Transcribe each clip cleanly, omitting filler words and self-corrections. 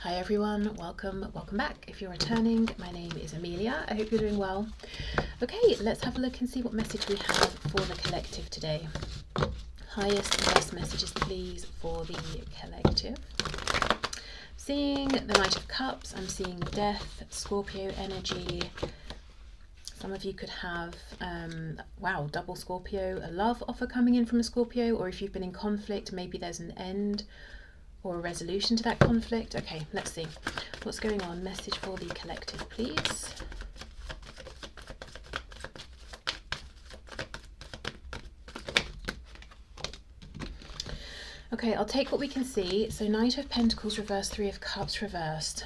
Hi everyone, welcome back. If you're returning, my name is Amelia. I hope you're doing well. Okay, let's have a look and see what message we have for the collective today. Highest and best messages, please, for the collective. Seeing the Knight of Cups, I'm seeing Death, Scorpio energy. Some of you could have, wow, double Scorpio, a love offer coming in from a Scorpio, or if you've been in conflict, maybe there's an end or a resolution to that conflict. Okay, let's see what's going on. Message for the collective, please. Okay, I'll take what we can see. So Knight of Pentacles reversed, Three of Cups reversed.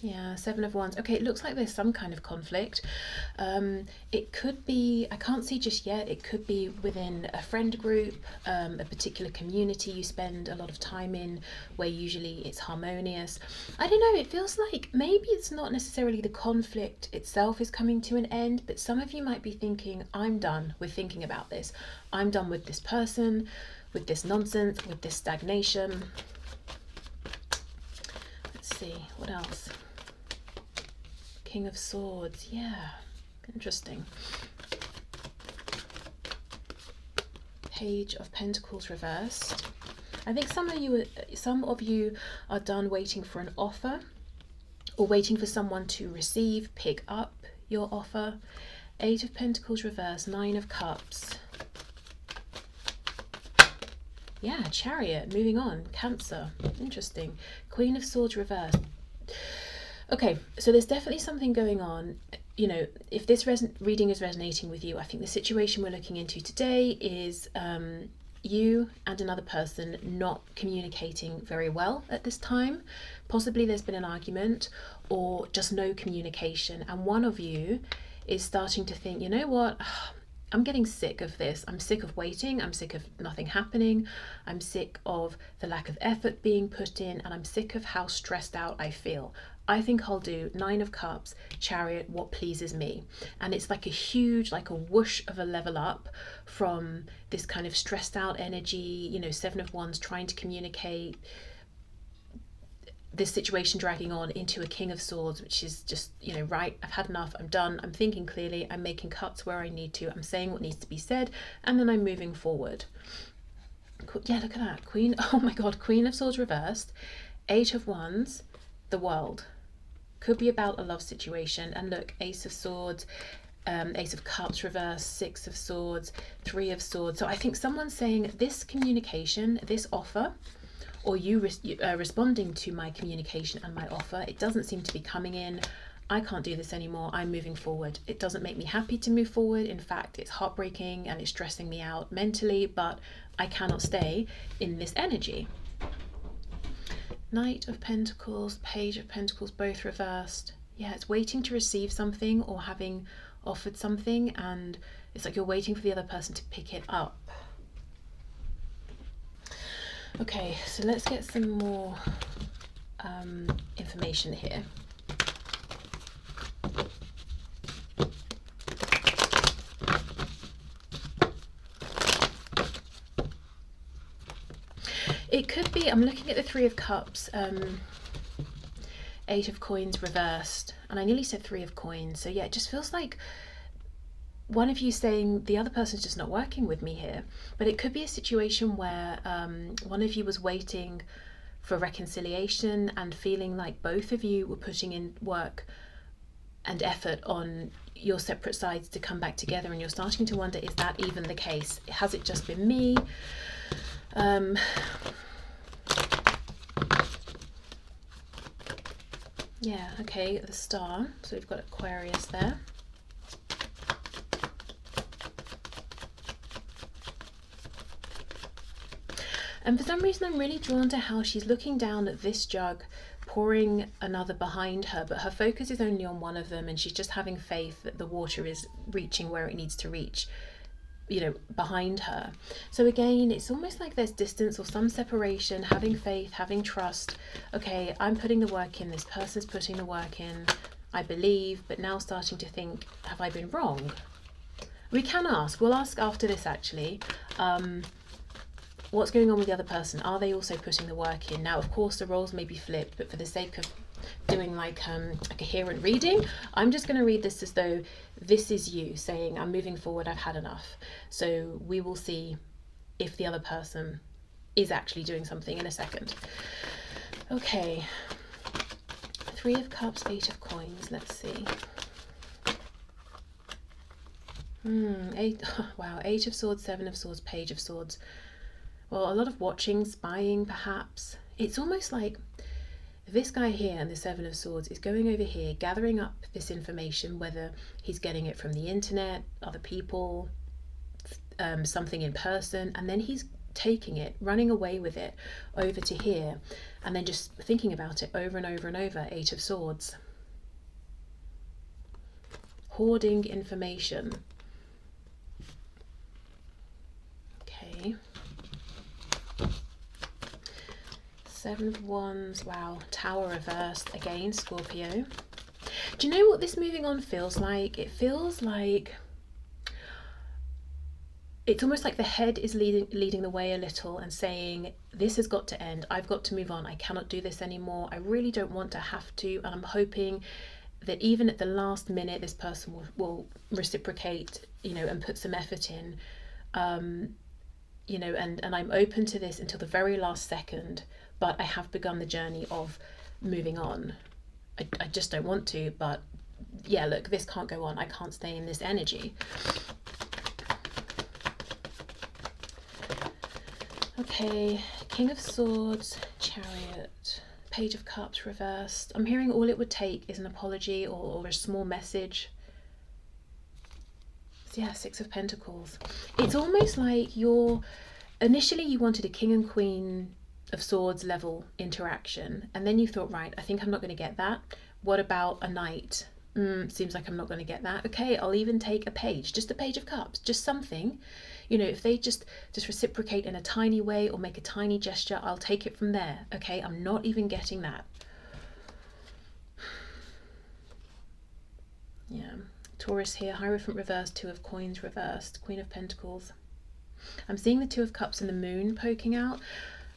Yeah, Seven of Wands. Okay, it looks like there's some kind of conflict. It could be, I can't see just yet, it could be within a friend group, a particular community you spend a lot of time in, where usually it's harmonious. I don't know, it feels like maybe it's not necessarily the conflict itself is coming to an end, but some of you might be thinking, I'm done with thinking about this. I'm done with this person, with this nonsense, with this stagnation. Let's see, what else? King of Swords, yeah, interesting. Page of Pentacles reversed. I think some of you are done waiting for an offer, or waiting for someone to receive, pick up your offer. Eight of Pentacles reversed, Nine of Cups. Yeah, Chariot, moving on, Cancer, interesting. Queen of Swords reversed. Okay, so there's definitely something going on. You know, if this reading is resonating with you, I think the situation we're looking into today is you and another person not communicating very well at this time. Possibly there's been an argument or just no communication, and one of you is starting to think, you know what, I'm getting sick of this. I'm sick of waiting. I'm sick of nothing happening. I'm sick of the lack of effort being put in, and I'm sick of how stressed out I feel. I think I'll do Nine of Cups, Chariot, what pleases me. And it's like a huge, like a whoosh of a level up from this kind of stressed out energy, you know, Seven of Wands trying to communicate, this situation dragging on, into a King of Swords, which is just, you know, right, I've had enough, I'm done, I'm thinking clearly, I'm making cuts where I need to, I'm saying what needs to be said, and then I'm moving forward. Yeah, look at that, Queen, oh my God, Queen of Swords reversed, Eight of Wands, the World. Could be about a love situation, and look, Ace of Swords, Ace of Cups reversed, Six of Swords, Three of Swords. So I think someone's saying this communication, this offer, or you responding to my communication and my offer, it doesn't seem to be coming in. I can't do this anymore. I'm moving forward. It doesn't make me happy to move forward. In fact, it's heartbreaking and it's stressing me out mentally, but I cannot stay in this energy. Knight of Pentacles, Page of Pentacles, both reversed. Yeah, it's waiting to receive something or having offered something, and it's like you're waiting for the other person to pick it up. Okay, so let's get some more information here. It could be, I'm looking at the Three of Cups, Eight of Coins reversed, and I nearly said Three of Coins. So yeah, it just feels like one of you saying the other person's just not working with me here. But it could be a situation where one of you was waiting for reconciliation and feeling like both of you were putting in work and effort on your separate sides to come back together, and you're starting to wonder, is that even the case? Has it just been me? Yeah, okay, the Star. So we've got Aquarius there. And for some reason, I'm really drawn to how she's looking down at this jug, pouring another behind her, but her focus is only on one of them, and she's just having faith that the water is reaching where it needs to reach, you know, behind her. So again, it's almost like there's distance or some separation, having faith, having trust. Okay, I'm putting the work in, this person's putting the work in, I believe, but now starting to think, have I been wrong? We can ask, we'll ask after this actually. what's going on with the other person? Are they also putting the work in? Now, of course, the roles may be flipped, but for the sake of doing like a coherent reading, I'm just going to read this as though this is you saying, I'm moving forward, I've had enough. So we will see if the other person is actually doing something in a second. Okay, 3 of Cups, 8 of Coins, let's see. Wow, 8 of Swords, 7 of Swords, Page of Swords. Well, a lot of watching, spying perhaps. It's almost like this guy here and the 7 of Swords is going over here, gathering up this information, whether he's getting it from the internet, other people, something in person, and then he's taking it, running away with it over to here, and then just thinking about it over and over and over. 8 of Swords. Hoarding information. Okay. 7 of Wands, wow, Tower reversed, again, Scorpio. Do you know what this moving on feels like? It feels like, it's almost like the head is leading the way a little and saying, this has got to end, I've got to move on, I cannot do this anymore, I really don't want to have to, and I'm hoping that even at the last minute, this person will reciprocate, you know, and put some effort in, you know, and I'm open to this until the very last second, but I have begun the journey of moving on. I just don't want to, but yeah, look, this can't go on. I can't stay in this energy. Okay, King of Swords, Chariot, Page of Cups reversed. I'm hearing all it would take is an apology or a small message. So yeah, 6 of Pentacles. It's almost like initially you wanted a King and Queen of Swords level interaction, and then you thought, right, I think I'm not going to get that. What about a Knight? Seems like I'm not going to get that. Okay, I'll even take a Page, just a Page of Cups, just something. You know, if they just reciprocate in a tiny way or make a tiny gesture, I'll take it from there. Okay, I'm not even getting that. Yeah, Taurus here, Hierophant reversed, 2 of Coins reversed, Queen of Pentacles. I'm seeing the 2 of Cups and the Moon poking out.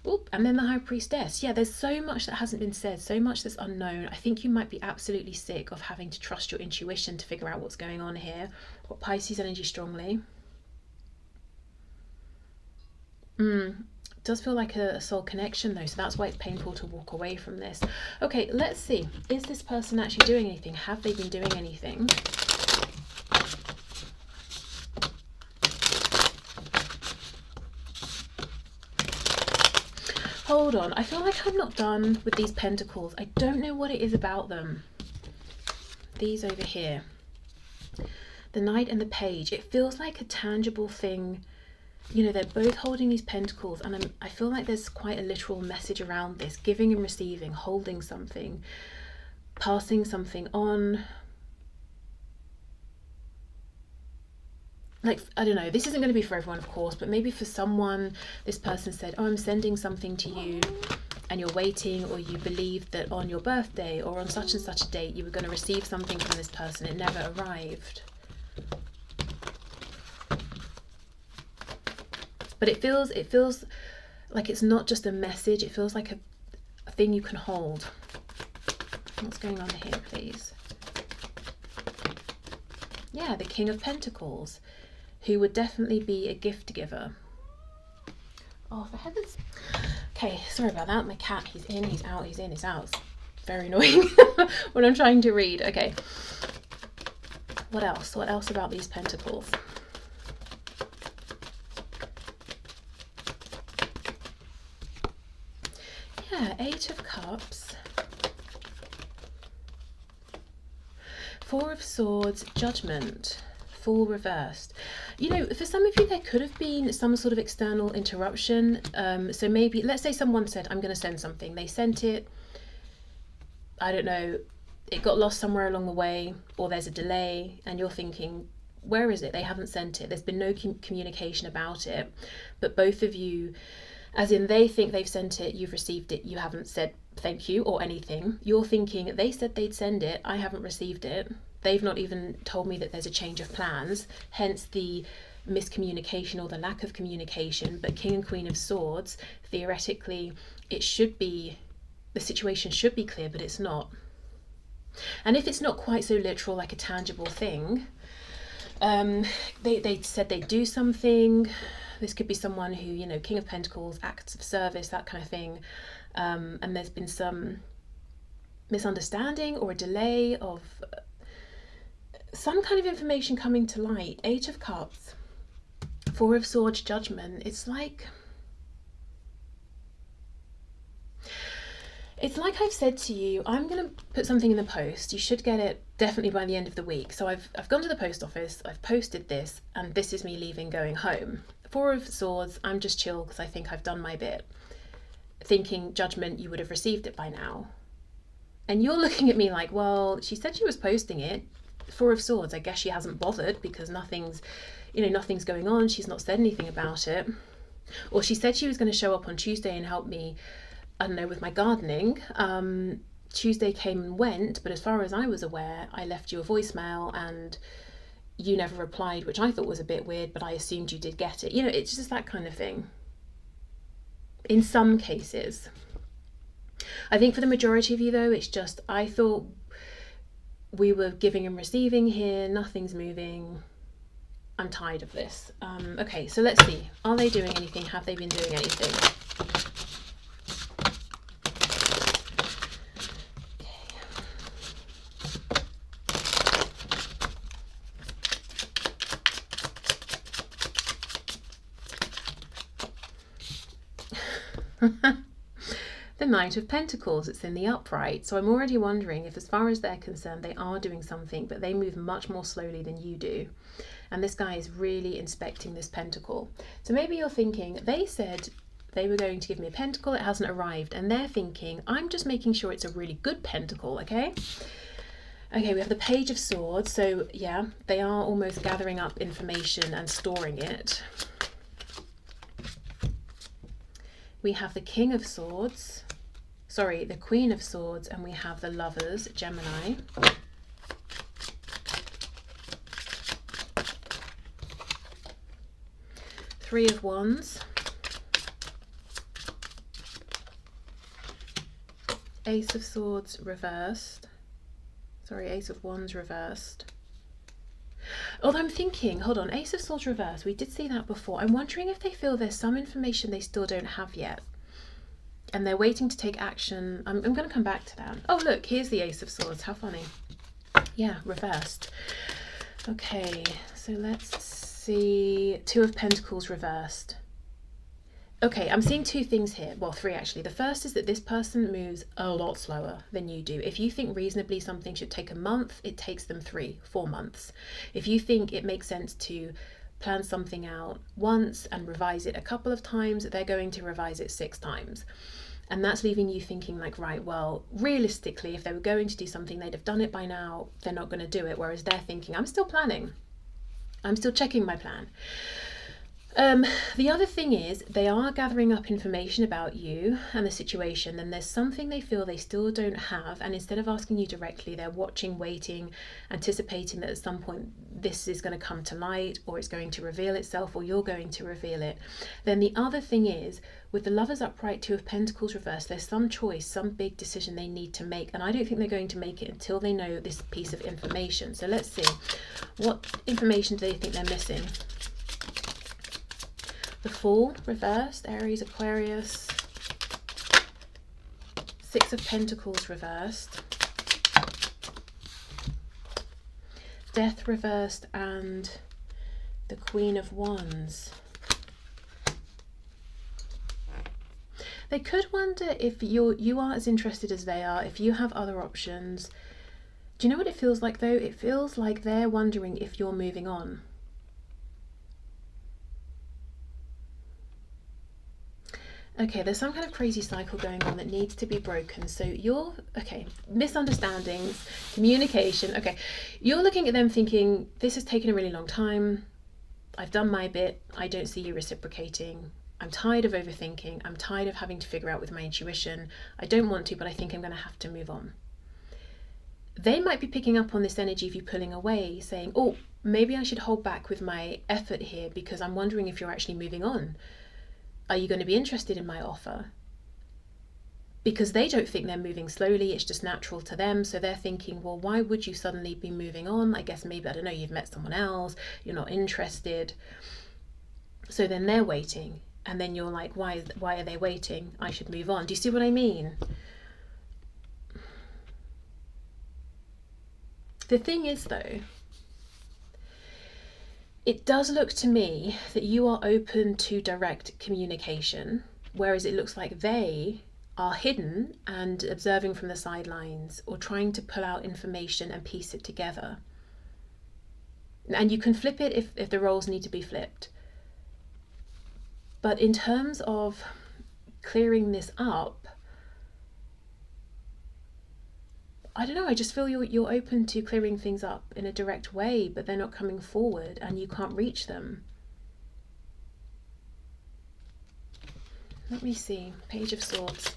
Oop, and then the High Priestess. Yeah, there's so much that hasn't been said, so much that's unknown. I think you might be absolutely sick of having to trust your intuition to figure out what's going on here. Got Pisces energy strongly. It does feel like a soul connection though, so that's why it's painful to walk away from this. Okay, let's see. Is this person actually doing anything? Have they been doing anything? Hold on, I feel like I'm not done with these pentacles. I don't know what it is about them. These over here. The Knight and the Page. It feels like a tangible thing. You know, they're both holding these pentacles, and I feel like there's quite a literal message around this. Giving and receiving, holding something, passing something on. Like, I don't know, this isn't going to be for everyone, of course, but maybe for someone, this person said, oh, I'm sending something to you, and you're waiting, or you believed that on your birthday or on such and such a date you were going to receive something from this person. It never arrived. But it feels like it's not just a message, it feels like a thing you can hold. What's going on here, please? Yeah, the King of Pentacles, who would definitely be a gift giver. Oh, for heaven's... Okay, sorry about that. My cat, he's in, he's out, he's in, he's out. It's very annoying when I'm trying to read. Okay. What else? What else about these pentacles? Yeah, 8 of Cups. 4 of Swords, Judgment, Fool reversed. You know, for some of you, there could have been some sort of external interruption. So maybe, let's say someone said, I'm going to send something. They sent it, I don't know, it got lost somewhere along the way, or there's a delay, and you're thinking, where is it? They haven't sent it. There's been no communication about it. But both of you, as in they think they've sent it, you've received it, you haven't said thank you or anything. You're thinking, they said they'd send it, I haven't received it. They've not even told me that there's a change of plans, hence the miscommunication or the lack of communication, but King and Queen of Swords, theoretically, it should be, the situation should be clear, but it's not. And if it's not quite so literal, like a tangible thing, they said they'd do something. This could be someone who, you know, King of Pentacles, acts of service, that kind of thing. And there's been some misunderstanding or a delay of some kind of information coming to light. 8 of Cups, 4 of Swords, Judgment. It's like I've said to you, I'm going to put something in the post. You should get it definitely by the end of the week. So I've gone to the post office, I've posted this, and this is me leaving, going home. 4 of Swords, I'm just chill because I think I've done my bit. Thinking, Judgment, you would have received it by now. And you're looking at me like, well, she said she was posting it. 4 of Swords, I guess she hasn't bothered because nothing's going on. She's not said anything about it. Or she said she was going to show up on Tuesday and help me, I don't know, with my gardening. Tuesday came and went, but as far as I was aware, I left you a voicemail and you never replied, which I thought was a bit weird, but I assumed you did get it. You know, it's just that kind of thing. In some cases. I think for the majority of you though, it's just, I thought we were giving and receiving here, nothing's moving. I'm tired of this. Okay, so let's see. Are they doing anything? Have they been doing anything? The Knight of Pentacles, it's in the upright. So I'm already wondering if, as far as they're concerned, they are doing something, but they move much more slowly than you do. And this guy is really inspecting this pentacle. So maybe you're thinking, they said they were going to give me a pentacle, it hasn't arrived. And they're thinking, I'm just making sure it's a really good pentacle, okay? Okay, we have the Page of Swords. So yeah, they are almost gathering up information and storing it. We have the King of Swords, sorry, the Queen of Swords, and we have the Lovers, Gemini. Three of Wands, Ace of Swords reversed, sorry, Ace of Wands reversed. Although I'm thinking, hold on, Ace of Swords reversed, we did see that before. I'm wondering if they feel there's some information they still don't have yet. And they're waiting to take action. I'm going to come back to that. Oh, look, here's the Ace of Swords. How funny. Yeah, reversed. Okay, so let's see. 2 of Pentacles reversed. Okay, I'm seeing 2 things here. Well, 3 actually. The first is that this person moves a lot slower than you do. If you think reasonably something should take a month, it takes them 3-4 months. If you think it makes sense to plan something out once and revise it a couple of times, they're going to revise it 6 times. And that's leaving you thinking like, right, well, realistically, if they were going to do something, they'd have done it by now. They're not going to do it. Whereas they're thinking, I'm still planning. I'm still checking my plan. The other thing is they are gathering up information about you and the situation, and there's something they feel they still don't have, and instead of asking you directly, they're watching, waiting, anticipating that at some point this is going to come to light, or it's going to reveal itself, or you're going to reveal it. Then the other thing is, with the Lovers upright, 2 of Pentacles reversed, there's some choice, some big decision they need to make, and I don't think they're going to make it until they know this piece of information. So let's see, what information do they think they're missing? The Fool reversed, Aries, Aquarius. 6 of Pentacles reversed. Death reversed, and the Queen of Wands. They could wonder if you are as interested as they are, if you have other options. Do you know what it feels like though? It feels like they're wondering if you're moving on. Okay, there's some kind of crazy cycle going on that needs to be broken. So you're, okay, misunderstandings, communication. Okay, you're looking at them thinking, this has taken a really long time. I've done my bit. I don't see you reciprocating. I'm tired of overthinking. I'm tired of having to figure out with my intuition. I don't want to, but I think I'm going to have to move on. They might be picking up on this energy of you pulling away, saying, oh, maybe I should hold back with my effort here, because I'm wondering if you're actually moving on. Are you going to be interested in my offer? Because they don't think they're moving slowly, it's just natural to them. So they're thinking, well, why would you suddenly be moving on? I guess maybe, I don't know, you've met someone else, you're not interested. So then they're waiting. And then you're like, why are they waiting? I should move on. Do you see what I mean? The thing is, though, it does look to me that you are open to direct communication, whereas it looks like they are hidden and observing from the sidelines, or trying to pull out information and piece it together. And you can flip it if the roles need to be flipped. But in terms of clearing this up, I don't know, I just feel you're open to clearing things up in a direct way, but they're not coming forward and you can't reach them. Let me see. Page of Swords.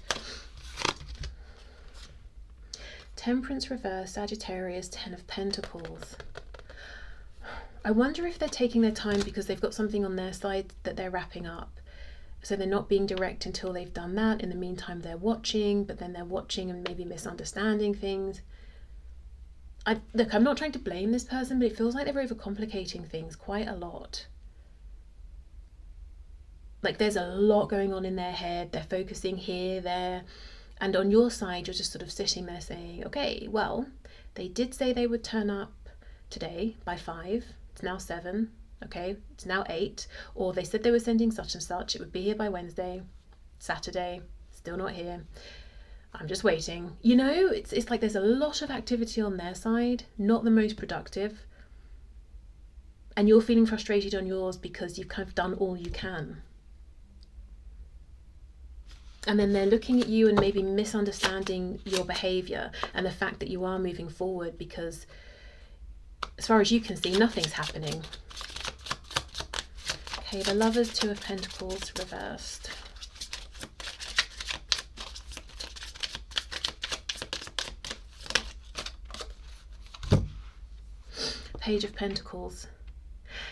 Temperance reverse, Sagittarius, Ten of Pentacles. I wonder if they're taking their time because they've got something on their side that they're wrapping up. So they're not being direct until they've done that. In the meantime, they're watching, but then they're watching and maybe misunderstanding things. Look, I'm not trying to blame this person, but it feels like they're overcomplicating things quite a lot. Like there's a lot going on in their head. They're focusing here, there. And on your side, you're just sort of sitting there saying, okay, well, they did say they would turn up today by 5. It's now 7. Okay, it's now 8. Or they said they were sending such and such. It would be here by Wednesday. Saturday, still not here. I'm just waiting. You know, it's like there's a lot of activity on their side, not the most productive. And you're feeling frustrated on yours because you've kind of done all you can. And then they're looking at you and maybe misunderstanding your behavior and the fact that you are moving forward, because as far as you can see, nothing's happening. Okay, the Lovers, Two of Pentacles reversed. Page of Pentacles.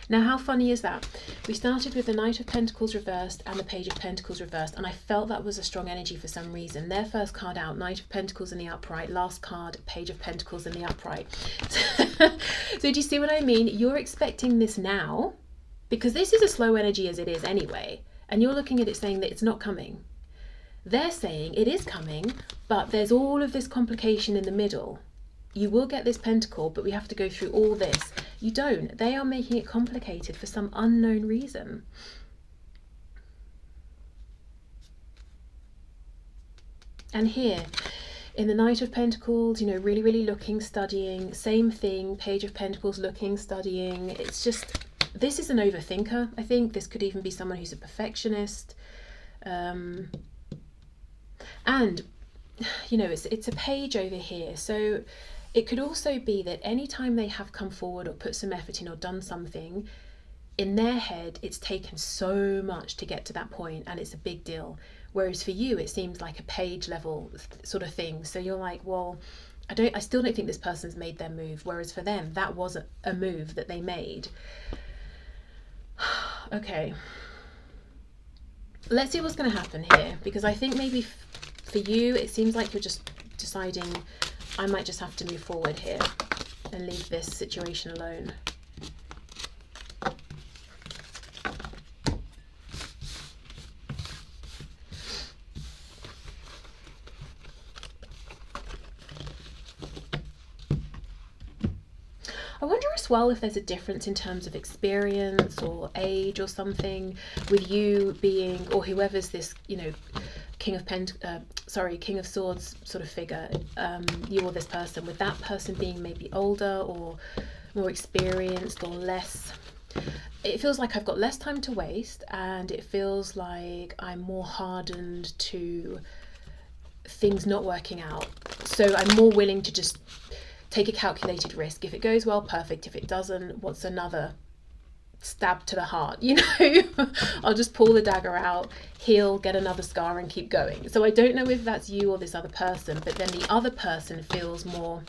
Now, how funny is that? We started with the Knight of Pentacles reversed and the Page of Pentacles reversed, and I felt that was a strong energy for some reason. Their first card out, Knight of Pentacles in the upright. Last card, Page of Pentacles in the upright. So do you see what I mean? You're expecting this now, because this is a slow energy as it is anyway, and you're looking at it saying that it's not coming. They're saying it is coming, but there's all of this complication in the middle. You will get this pentacle, but we have to go through all this. You don't. They are making it complicated for some unknown reason. And here, in the Knight of Pentacles, you know, really, really looking, studying. Same thing, Page of Pentacles, looking, studying. It's just, this is an overthinker, I think. This could even be someone who's a perfectionist. And, you know, it's a page over here. So it could also be that anytime they have come forward or put some effort in or done something, in their head, it's taken so much to get to that point and it's a big deal. Whereas for you, it seems like a page level sort of thing. So you're like, well, I still don't think this person's made their move. Whereas for them, that was a move that they made. Okay. Let's see what's going to happen here, because I think maybe for you, it seems like you're just deciding, I might just have to move forward here and leave this situation alone. I wonder as well if there's a difference in terms of experience or age or something with you being, or whoever's this, you know, King of Swords sort of figure, you or this person, with that person being maybe older or more experienced or less. It feels like I've got less time to waste, and it feels like I'm more hardened to things not working out. So I'm more willing to just take a calculated risk. If it goes well, perfect. If it doesn't, what's another stab to the heart, you know? I'll just pull the dagger out, heal, get another scar and keep going. So I don't know if that's you or this other person, but then the other person feels more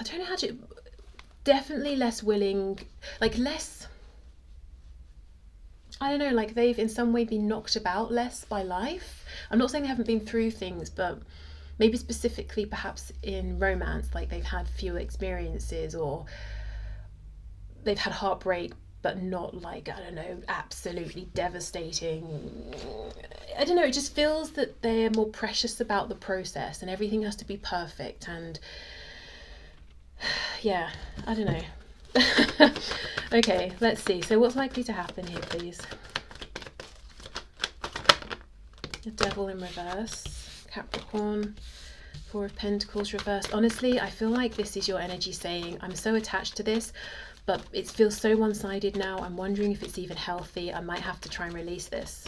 I don't know how to, definitely less willing, like less, I don't know, like they've in some way been knocked about less by life. I'm not saying they haven't been through things, but maybe specifically perhaps in romance, like they've had fewer experiences, or they've had heartbreak, but not like, I don't know, absolutely devastating. I don't know, it just feels that they're more precious about the process and everything has to be perfect. And yeah, I don't know. Okay, let's see. So what's likely to happen here, please? The Devil in reverse, Capricorn, Four of Pentacles reversed. Honestly, I feel like this is your energy saying, I'm so attached to this, but it feels so one-sided now. I'm wondering if it's even healthy. I might have to try and release this.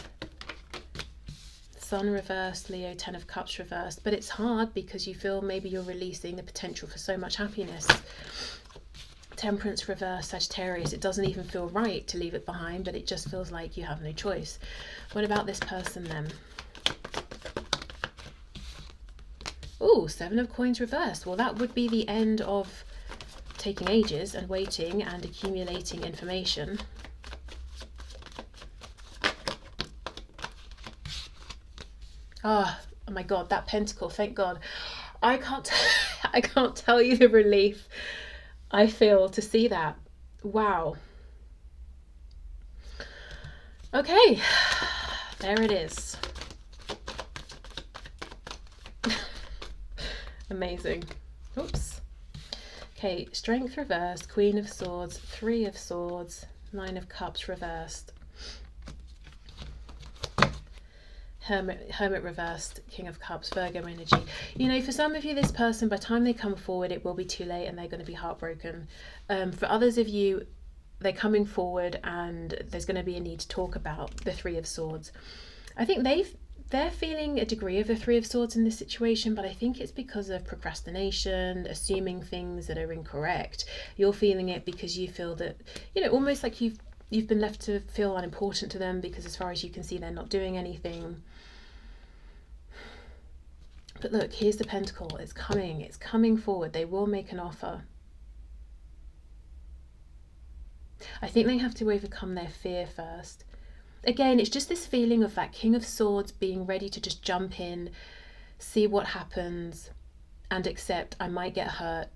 Sun reversed, Leo, Ten of Cups reversed. But it's hard because you feel maybe you're releasing the potential for so much happiness. Temperance reversed, Sagittarius. It doesn't even feel right to leave it behind, but it just feels like you have no choice. What about this person then? Ooh, Seven of Coins reversed. Well, that would be the end of taking ages and waiting and accumulating information. Oh my God, that pentacle, thank God. I can't tell you the relief I feel to see that. Wow. Okay, there it is. Amazing. Oops. Okay, Strength reversed, Queen of Swords, Three of Swords, Nine of Cups reversed, Hermit reversed, King of Cups, Virgo energy. You know, for some of you, this person, by the time they come forward, it will be too late and they're going to be heartbroken. For others of you, they're coming forward and there's going to be a need to talk about the Three of Swords. I think they're feeling a degree of the Three of Swords in this situation, but I think it's because of procrastination, assuming things that are incorrect. You're feeling it because you feel that, you know, almost like you've been left to feel unimportant to them, because as far as you can see, they're not doing anything. But look, here's the Pentacle. It's coming forward. They will make an offer. I think they have to overcome their fear first. Again, it's just this feeling of that King of Swords being ready to just jump in, see what happens, and accept I might get hurt.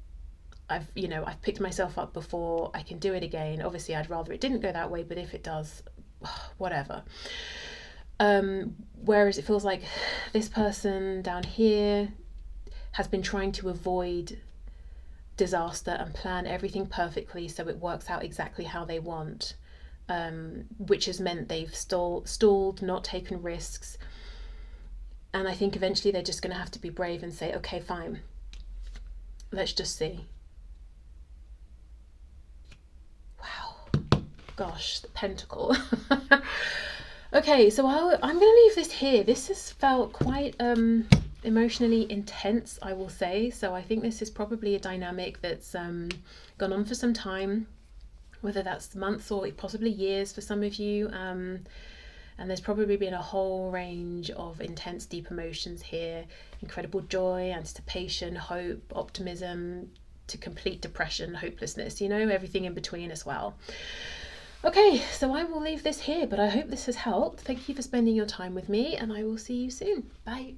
I've picked myself up before, I can do it again. Obviously, I'd rather it didn't go that way, but if it does, whatever. Whereas it feels like this person down here has been trying to avoid disaster and plan everything perfectly so it works out exactly how they want, which has meant they've stalled, not taken risks. And I think eventually they're just going to have to be brave and say, okay, fine, let's just see. Wow, gosh, the Pentacle. Okay, so I'm going to leave this here. This has felt quite emotionally intense, I will say. So I think this is probably a dynamic that's gone on for some time, whether that's months or possibly years for some of you. And there's probably been a whole range of intense, deep emotions here. Incredible joy, anticipation, hope, optimism, to complete depression, hopelessness, you know, everything in between as well. Okay, so I will leave this here, but I hope this has helped. Thank you for spending your time with me, and I will see you soon. Bye.